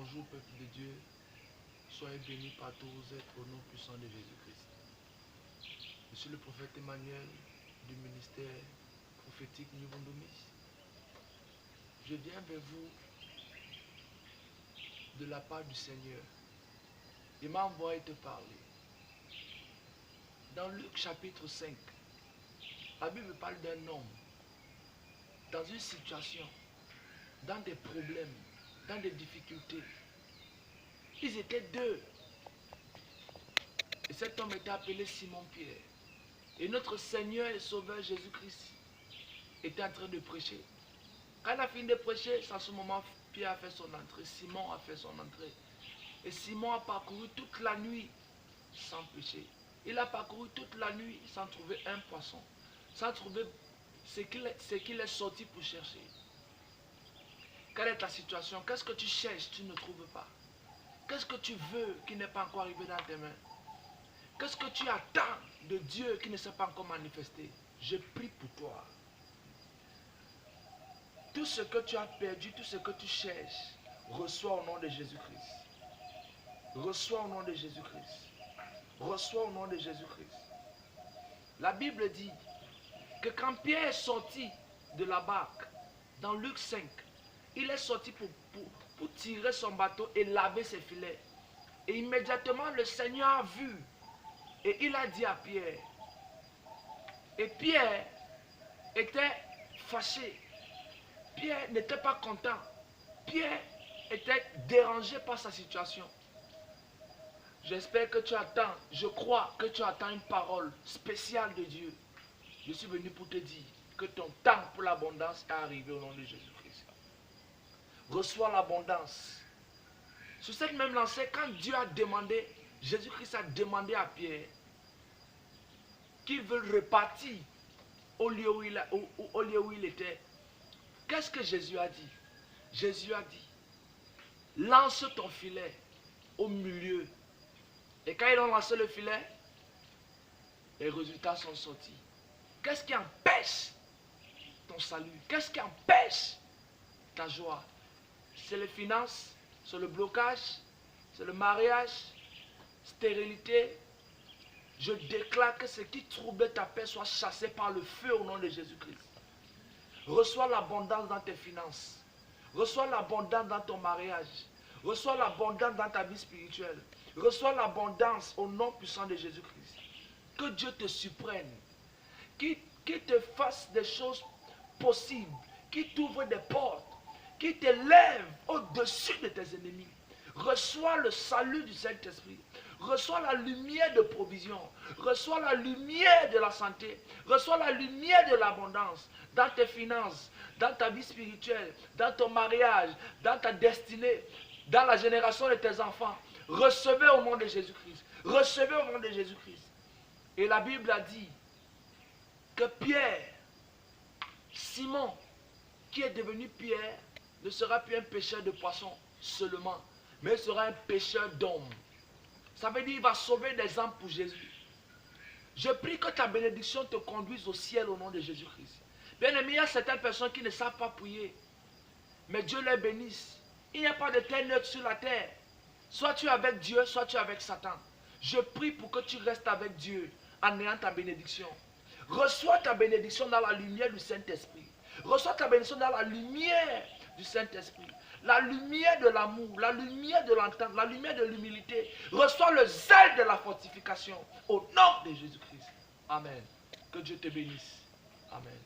bonjour peuple de Dieu. Soyez bénis par tous vous êtes au nom puissant de Jésus-Christ. Je suis le prophète Emmanuel du ministère prophétique Nivondomis. Je viens vers vous de la part du Seigneur. Il m'a envoyé te parler. Dans Luc chapitre 5, la Bible parle d'un homme dans une situation, dans des problèmes, dans des difficultés. Ils étaient deux. Et cet homme était appelé Simon-Pierre. Et notre Seigneur et Sauveur Jésus-Christ était en train de prêcher. Quand il a fini de prêcher, c'est à ce moment Pierre a fait son entrée, Simon a fait son entrée. Et Simon a parcouru toute la nuit sans péché. Il a parcouru toute la nuit sans trouver un poisson, sans trouver ce qu'il est sorti pour chercher. Quelle est ta situation? Qu'est-ce que tu cherches, tu ne trouves pas? Qu'est-ce que tu veux qui n'est pas encore arrivé dans tes mains? Qu'est-ce que tu attends de Dieu qui ne s'est pas encore manifesté? Je prie pour toi. Tout ce que tu as perdu, tout ce que tu cherches, reçois au nom de Jésus-Christ. Reçois au nom de Jésus-Christ. Reçois au nom de Jésus-Christ. La Bible dit que quand Pierre est sorti de la barque, dans Luc 5, il est sorti pour tirer son bateau et laver ses filets. Et immédiatement, le Seigneur a vu et il a dit à Pierre. Et Pierre était fâché. Pierre n'était pas content. Pierre était dérangé par sa situation. J'espère que tu attends, je crois que tu attends une parole spéciale de Dieu. Je suis venu pour te dire que ton temps pour l'abondance est arrivé au nom de Jésus-Christ. Reçois l'abondance. Sur cette même lancée, quand Dieu a demandé, Jésus-Christ a demandé à Pierre qu'il veut repartir au lieu où il était. Qu'est-ce que Jésus a dit? Jésus a dit, lance ton filet au milieu. Et quand ils ont lancé le filet, les résultats sont sortis. Qu'est-ce qui empêche ton salut? Qu'est-ce qui empêche ta joie? C'est les finances, c'est le blocage, c'est le mariage, stérilité. Je déclare que ce qui trouble ta paix soit chassé par le feu au nom de Jésus-Christ. Reçois l'abondance dans tes finances. Reçois l'abondance dans ton mariage. Reçois l'abondance dans ta vie spirituelle. Reçois l'abondance au nom puissant de Jésus-Christ. Que Dieu te surprenne. Qu'il te fasse des choses possibles. Qu'il t'ouvre des portes. Qu'il t'élève au-dessus de tes ennemis. Reçois le salut du Saint-Esprit. Reçois la lumière de provision. Reçois la lumière de la santé. Reçois la lumière de l'abondance dans tes finances, dans ta vie spirituelle, dans ton mariage, dans ta destinée, dans la génération de tes enfants. Recevez au nom de Jésus-Christ. Recevez au nom de Jésus-Christ. Et la Bible a dit que Pierre, Simon, qui est devenu Pierre, ne sera plus un pêcheur de poissons seulement, mais il sera un pêcheur d'hommes. Ça veut dire qu'il va sauver des âmes pour Jésus. Je prie que ta bénédiction te conduise au ciel au nom de Jésus-Christ. Bien aimé, il y a certaines personnes qui ne savent pas prier. Mais Dieu les bénisse. Il n'y a pas de terre neutre sur la terre. Soit tu es avec Dieu, soit tu es avec Satan. Je prie pour que tu restes avec Dieu en ayant ta bénédiction. Reçois ta bénédiction dans la lumière du Saint-Esprit. Reçois ta bénédiction dans la lumière du Saint-Esprit. La lumière de l'amour, la lumière de l'entente, la lumière de l'humilité. Reçois le zèle de la fortification au nom de Jésus-Christ. Amen. Que Dieu te bénisse. Amen.